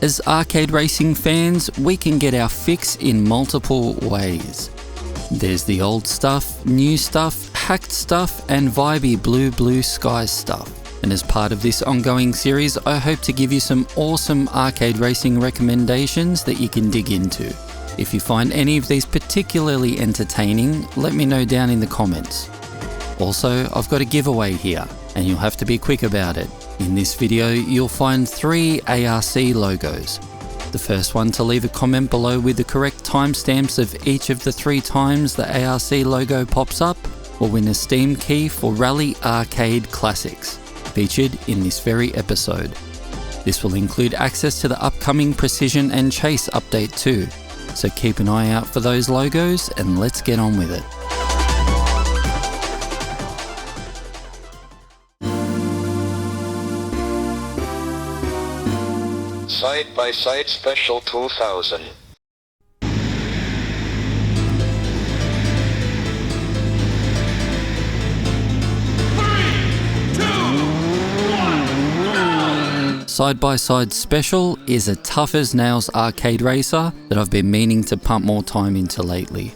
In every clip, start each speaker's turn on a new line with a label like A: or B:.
A: As arcade racing fans, we can get our fix in multiple ways. There's the old stuff, new stuff, hacked stuff, and vibey blue sky stuff. And as part of this ongoing series, I hope to give you some awesome arcade racing recommendations that you can dig into. If you find any of these particularly entertaining, let me know down in the comments. Also, I've got a giveaway here, and you'll have to be quick about it. In this video, you'll find 3 ARC logos. The first one to leave a comment below with the correct timestamps of each of the 3 times the ARC logo pops up will win a Steam key for Rally Arcade Classics, featured in this very episode. This will include access to the upcoming Precision and Chase update too, so keep an eye out for those logos and let's get on with it.
B: Side by Side Special 2000.
A: Side by Side Special is a tough as nails arcade racer that I've been meaning to pump more time into lately.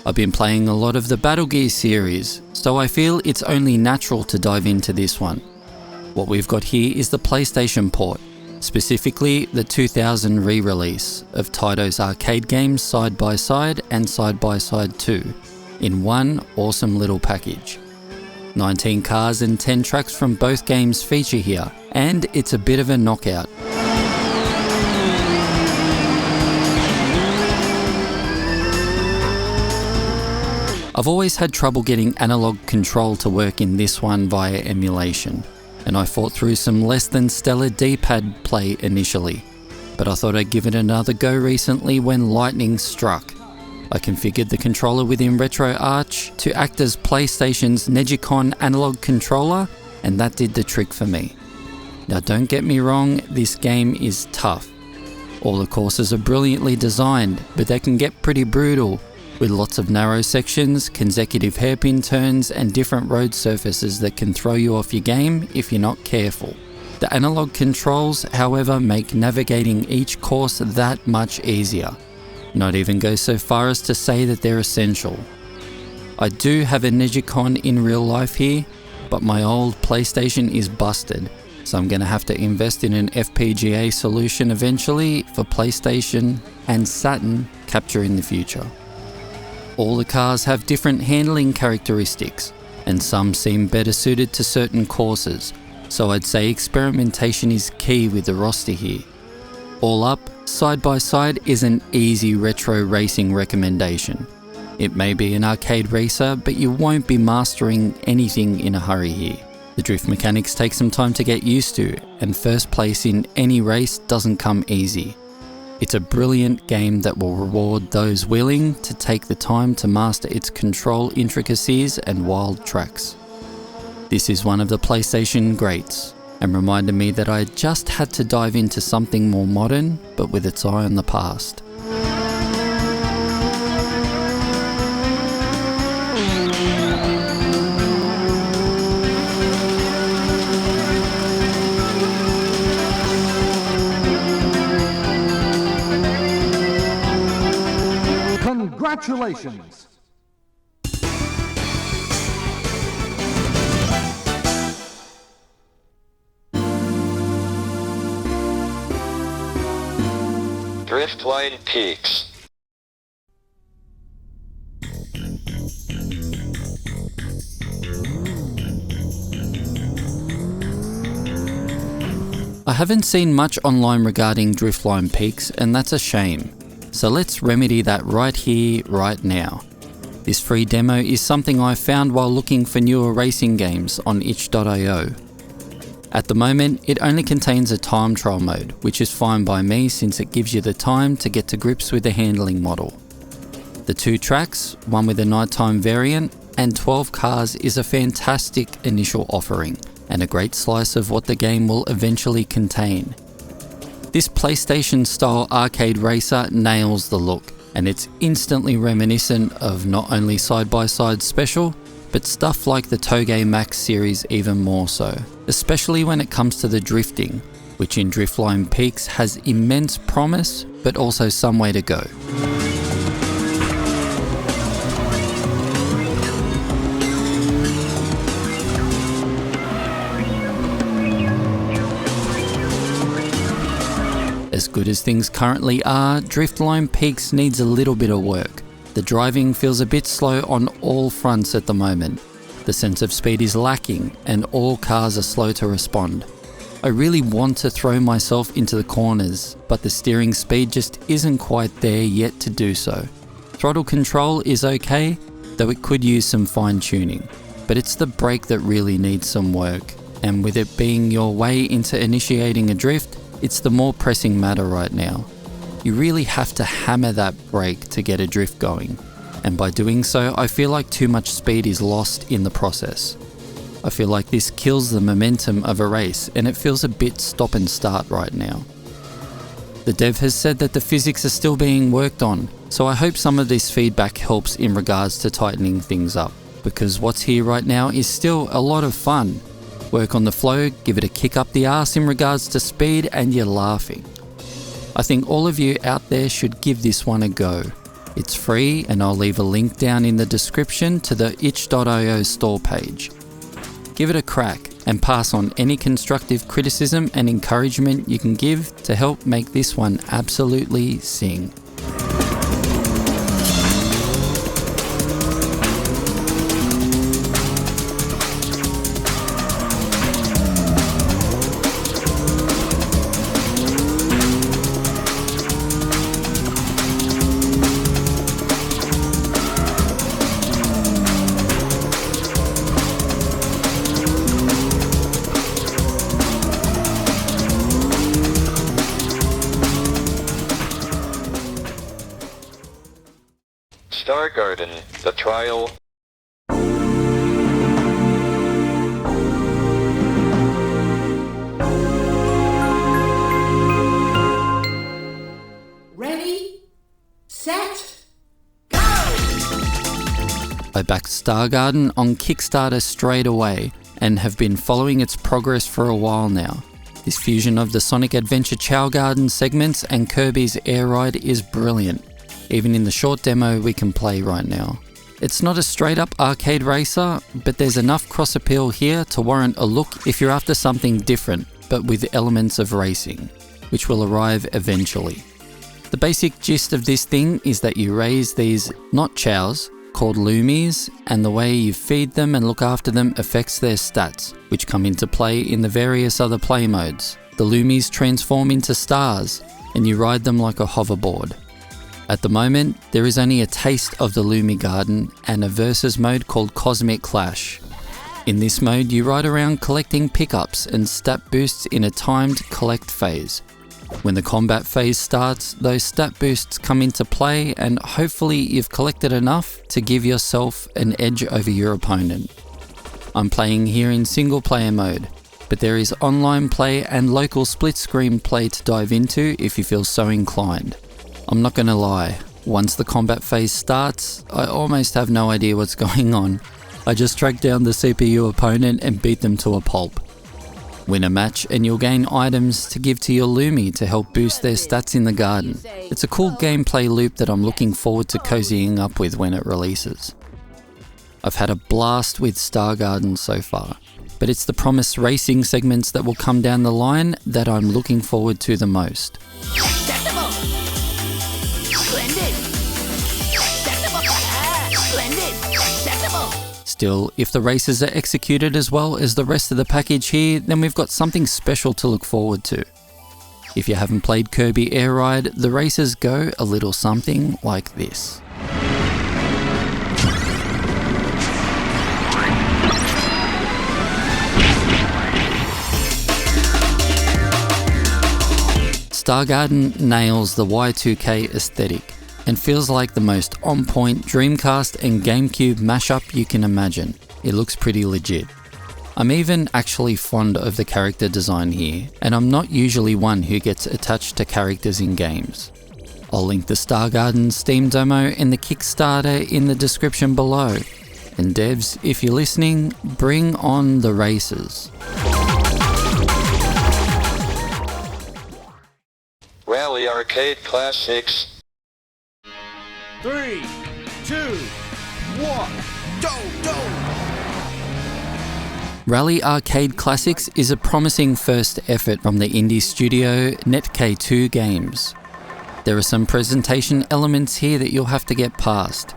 A: I've been playing a lot of the Battle Gear series, so I feel it's only natural to dive into this one. What we've got here is the PlayStation port, specifically the 2000 re-release of Taito's arcade games Side by Side and Side by Side 2 in one awesome little package. 19 cars and 10 tracks from both games feature here, and it's a bit of a knockout. I've always had trouble getting analog control to work in this one via emulation, and I fought through some less than stellar D-pad play initially, but I thought I'd give it another go recently when lightning struck. I configured the controller within RetroArch to act as PlayStation's Negicon analog controller, and that did the trick for me. Now don't get me wrong, this game is tough. All the courses are brilliantly designed, but they can get pretty brutal, with lots of narrow sections, consecutive hairpin turns, and different road surfaces that can throw you off your game if you're not careful. The analog controls, however, make navigating each course that much easier. Not even go so far as to say that they're essential. I do have a Negicon in real life here, but my old PlayStation is busted, so I'm going to have to invest in an FPGA solution eventually for PlayStation and Saturn capture in the future. All the cars have different handling characteristics, and some seem better suited to certain courses, so I'd say experimentation is key with the roster here. All up, Side by Side is an easy retro racing recommendation. It may be an arcade racer, but you won't be mastering anything in a hurry here. The drift mechanics take some time to get used to, and first place in any race doesn't come easy. It's a brilliant game that will reward those willing to take the time to master its control intricacies and wild tracks. This is one of the PlayStation greats, and reminded me that I just had to dive into something more modern, but with its eye on the past.
C: Congratulations!
B: Driftline Peaks.
A: I haven't seen much online regarding Driftline Peaks, and that's a shame. So let's remedy that right here, right now. This free demo is something I found while looking for newer racing games on itch.io. At the moment, it only contains a time trial mode, which is fine by me since it gives you the time to get to grips with the handling model. The 2 tracks, one with a nighttime variant, and 12 cars is a fantastic initial offering, and a great slice of what the game will eventually contain. This PlayStation-style arcade racer nails the look, and it's instantly reminiscent of not only Side by Side Special, but stuff like the Toge Max series even more so, especially when it comes to the drifting, which in Driftline Peaks has immense promise, but also some way to go. As good as things currently are, Driftline Peaks needs a little bit of work. The driving feels a bit slow on all fronts at the moment. The sense of speed is lacking and all cars are slow to respond. I really want to throw myself into the corners, but the steering speed just isn't quite there yet to do so. Throttle control is okay, though it could use some fine tuning, but it's the brake that really needs some work, and with it being your way into initiating a drift, it's the more pressing matter right now. You really have to hammer that brake to get a drift going, and by doing so, I feel like too much speed is lost in the process. I feel like this kills the momentum of a race, and it feels a bit stop and start right now. The dev has said that the physics are still being worked on, so I hope some of this feedback helps in regards to tightening things up, because what's here right now is still a lot of fun. Work on the flow, give it a kick up the arse in regards to speed, and you're laughing. I think all of you out there should give this one a go. It's free, and I'll leave a link down in the description to the itch.io store page. Give it a crack and pass on any constructive criticism and encouragement you can give to help make this one absolutely sing.
B: Star Garden, the trial.
C: Ready, set, go!
A: I backed Star Garden on Kickstarter straight away and have been following its progress for a while now. This fusion of the Sonic Adventure Chow Garden segments and Kirby's Air Ride is brilliant, even in the short demo we can play right now. It's not a straight up arcade racer, but there's enough cross appeal here to warrant a look if you're after something different, but with elements of racing, which will arrive eventually. The basic gist of this thing is that you raise these, not chows, called loomies, and the way you feed them and look after them affects their stats, which come into play in the various other play modes. The loomies transform into stars, and you ride them like a hoverboard. At the moment, there is only a taste of the Lumi Garden and a versus mode called Cosmic Clash. In this mode, you ride around collecting pickups and stat boosts in a timed collect phase. When the combat phase starts, those stat boosts come into play, and hopefully you've collected enough to give yourself an edge over your opponent. I'm playing here in single player mode, but there is online play and local split screen play to dive into if you feel so inclined. I'm not gonna lie, once the combat phase starts, I almost have no idea what's going on. I just track down the CPU opponent and beat them to a pulp. Win a match and you'll gain items to give to your Lumi to help boost their stats in the garden. It's a cool gameplay loop that I'm looking forward to cozying up with when it releases. I've had a blast with Star Garden so far, but it's the promised racing segments that will come down the line that I'm looking forward to the most. Still, if the races are executed as well as the rest of the package here, then we've got something special to look forward to. If you haven't played Kirby Air Ride, the races go a little something like this. Star Garden nails the Y2K aesthetic and feels like the most on-point Dreamcast and GameCube mashup you can imagine. It looks pretty legit. I'm even actually fond of the character design here, and I'm not usually one who gets attached to characters in games. I'll link the Star Garden Steam demo and the Kickstarter in the description below. And devs, if you're listening, bring on the races.
B: Rally Arcade Classics.
D: 3, 2, 1, go!
A: Rally Arcade Classics is a promising first effort from the indie studio Qteku Games. There are some presentation elements here that you'll have to get past.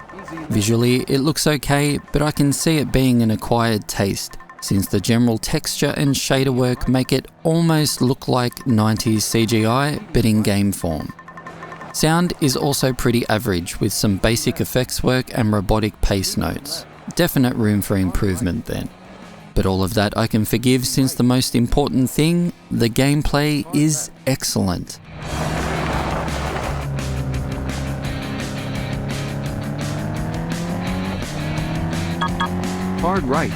A: Visually, it looks okay, but I can see it being an acquired taste, since the general texture and shader work make it almost look like 90s CGI, but in game form. Sound is also pretty average, with some basic effects work and robotic pace notes. Definite room for improvement then. But all of that I can forgive, since the most important thing, the gameplay, is excellent.
D: Hard right.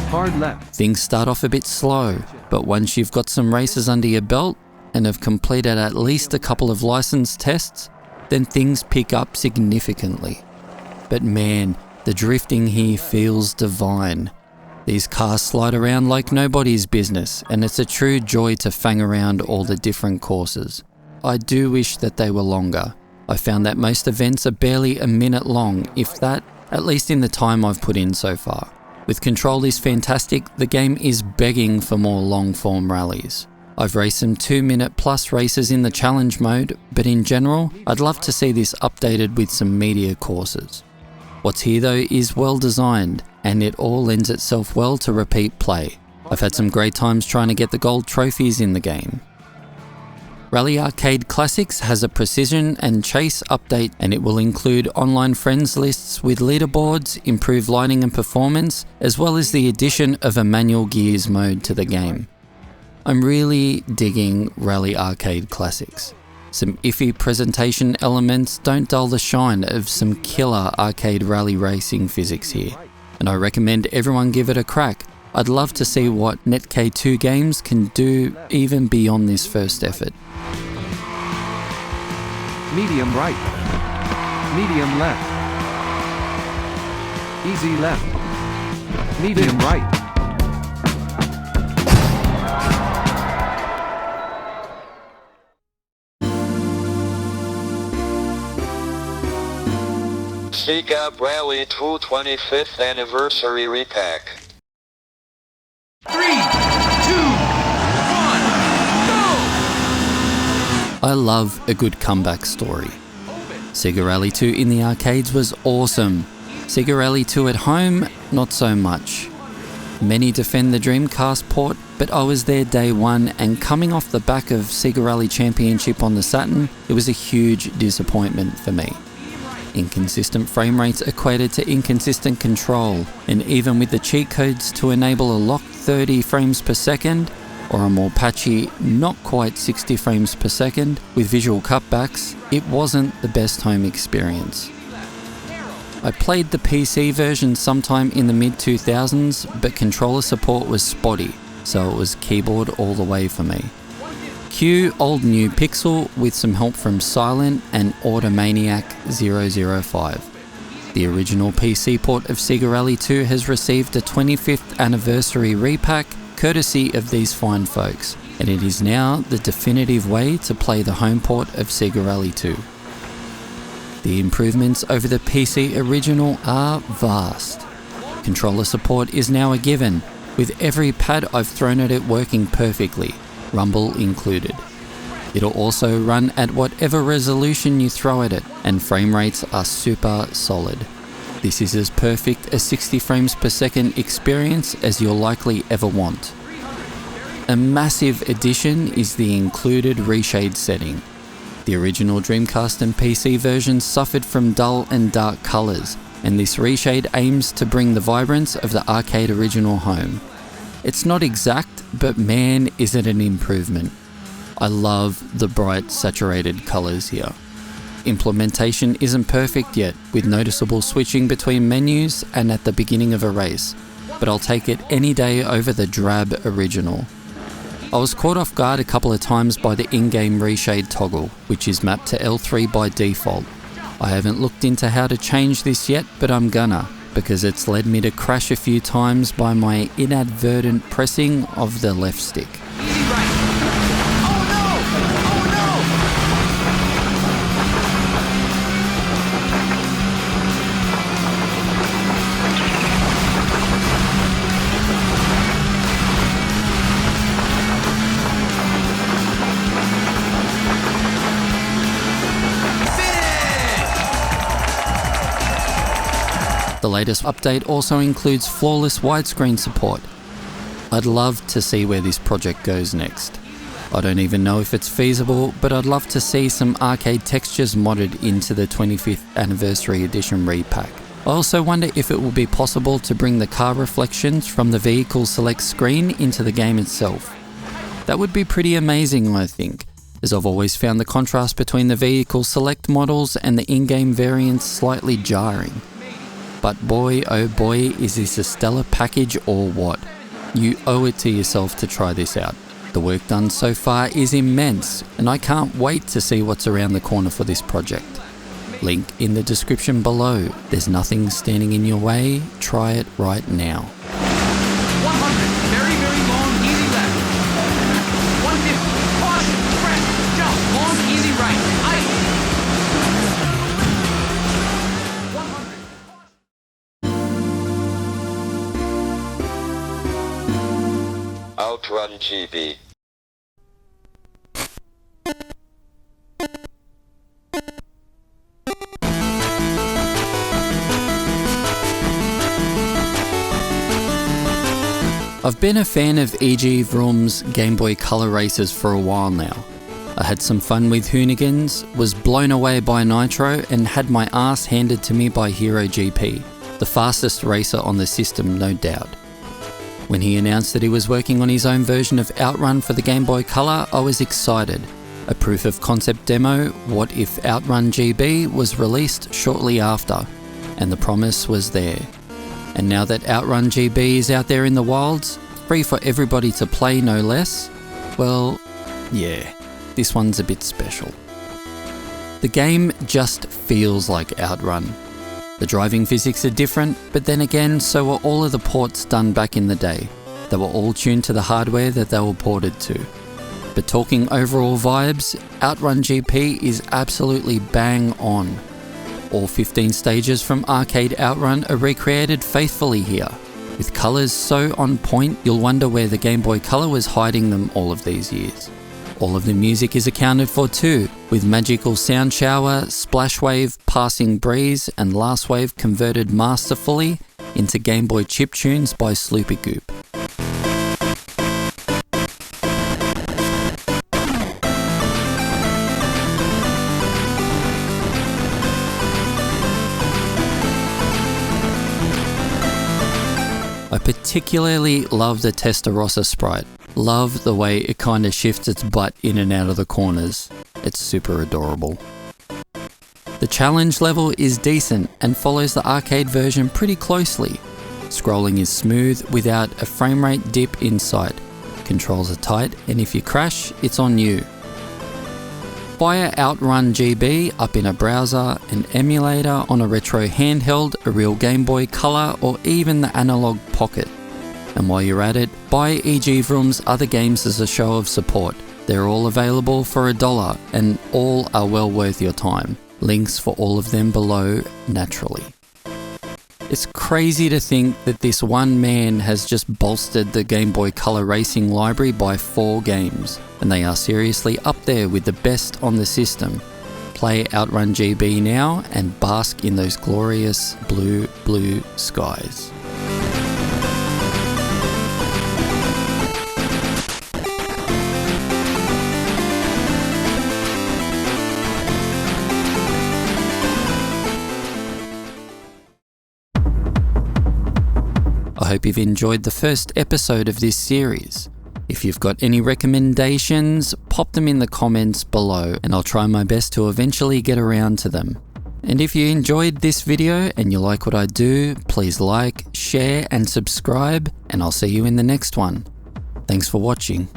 D: Hard left.
A: Things start off a bit slow, but once you've got some races under your belt and have completed at least a couple of license tests, then things pick up significantly. But man, the drifting here feels divine. These cars slide around like nobody's business, and it's a true joy to fang around all the different courses. I do wish that they were longer. I found that most events are barely a minute long, if that, at least in the time I've put in so far. With control is fantastic, the game is begging for more long-form rallies. I've raced some 2-minute plus races in the challenge mode, but in general, I'd love to see this updated with some meatier courses. What's here though is well designed, and it all lends itself well to repeat play. I've had some great times trying to get the gold trophies in the game. Rally Arcade Classics has a precision and chase update, and it will include online friends lists with leaderboards, improved lighting and performance, as well as the addition of a manual gears mode to the game. I'm really digging Rally Arcade Classics. Some iffy presentation elements don't dull the shine of some killer arcade rally racing physics here, and I recommend everyone give it a crack. I'd love to see what Qteku Games can do even beyond this first effort.
D: Medium right. Medium left. Easy left. Medium right.
B: SEGA Rally 2 25th Anniversary Repack.
D: 3, 2, 1, go!
A: I love a good comeback story. SEGA Rally 2 in the arcades was awesome. SEGA Rally 2 at home, not so much. Many defend the Dreamcast port, but I was there day one, and coming off the back of SEGA Rally Championship on the Saturn, it was a huge disappointment for me. Inconsistent frame rates equated to inconsistent control, and even with the cheat codes to enable a locked 30 frames per second, or a more patchy, not quite 60 frames per second, with visual cutbacks, it wasn't the best home experience. I played the PC version sometime in the mid-2000s, but controller support was spotty, so it was keyboard all the way for me. Cue old new Pixel with some help from Silent and Automaniac 005. The original PC port of SEGA Rally 2 has received a 25th anniversary repack courtesy of these fine folks, and it is now the definitive way to play the home port of SEGA Rally 2. The improvements over the PC original are vast. Controller support is now a given, with every pad I've thrown at it working perfectly, rumble included. It'll also run at whatever resolution you throw at it, and frame rates are super solid. This is as perfect a 60 frames per second experience as you'll likely ever want. A massive addition is the included reshade setting. The original Dreamcast and PC versions suffered from dull and dark colours, and this reshade aims to bring the vibrance of the arcade original home. It's not exact, but man, is it an improvement. I love the bright, saturated colours here. Implementation isn't perfect yet, with noticeable switching between menus and at the beginning of a race, but I'll take it any day over the drab original. I was caught off guard a couple of times by the in-game reshade toggle, which is mapped to L3 by default. I haven't looked into how to change this yet, but I'm gonna, because it's led me to crash a few times by my inadvertent pressing of the left stick.
D: Easy right. Oh no! Oh no!
A: The latest update also includes flawless widescreen support. I'd love to see where this project goes next. I don't even know if it's feasible, but I'd love to see some arcade textures modded into the 25th Anniversary Edition Repack. I also wonder if it will be possible to bring the car reflections from the vehicle select screen into the game itself. That would be pretty amazing, I think, as I've always found the contrast between the vehicle select models and the in-game variants slightly jarring. But boy, oh boy, is this a stellar package or what? You owe it to yourself to try this out. The work done so far is immense, and I can't wait to see what's around the corner for this project. Link in the description below. There's nothing standing in your way. Try it right now.
D: 100. Very, very long, easy left. 150. Caution. Press. Jump. Long, easy right.
B: OutRun GB.
A: I've been a fan of E.G. Vroom's Game Boy Color races for a while now. I had some fun with Hoonigans, was blown away by Nitro, and had my ass handed to me by Hero GP, the fastest racer on the system, no doubt. When he announced that he was working on his own version of OutRun for the Game Boy Color, I was excited. A proof of concept demo, What If OutRun GB, was released shortly after, and the promise was there. And now that OutRun GB is out there in the wilds, free for everybody to play no less, well, yeah, this one's a bit special. The game just feels like OutRun. The driving physics are different, but then again, so were all of the ports done back in the day. They were all tuned to the hardware that they were ported to. But talking overall vibes, OutRun GP is absolutely bang on. All 15 stages from Arcade OutRun are recreated faithfully here, with colours so on point you'll wonder where the Game Boy Color was hiding them all of these years. All of the music is accounted for too, with Magical Sound Shower, Splash Wave, Passing Breeze and Last Wave converted masterfully into Game Boy chip tunes by Sloopy Goop. I particularly love the Testarossa sprite. Love the way it kinda shifts its butt in and out of the corners. It's super adorable. The challenge level is decent and follows the arcade version pretty closely. Scrolling is smooth without a frame rate dip in sight. Controls are tight, and if you crash, it's on you. Fire OutRun GB up in a browser, an emulator, on a retro handheld, a real Game Boy Color, or even the Analog Pocket. And while you're at it, buy E.G. Vroom's other games as a show of support. They're all available for $1, and all are well worth your time. Links for all of them below, naturally. It's crazy to think that this one man has just bolstered the Game Boy Color racing library by 4 games, and they are seriously up there with the best on the system. Play OutRun GB now and bask in those glorious blue skies. I hope you've enjoyed the first episode of this series. If you've got any recommendations, pop them in the comments below and I'll try my best to eventually get around to them. And if you enjoyed this video and you like what I do, please like, share and subscribe, and I'll see you in the next one. Thanks for watching.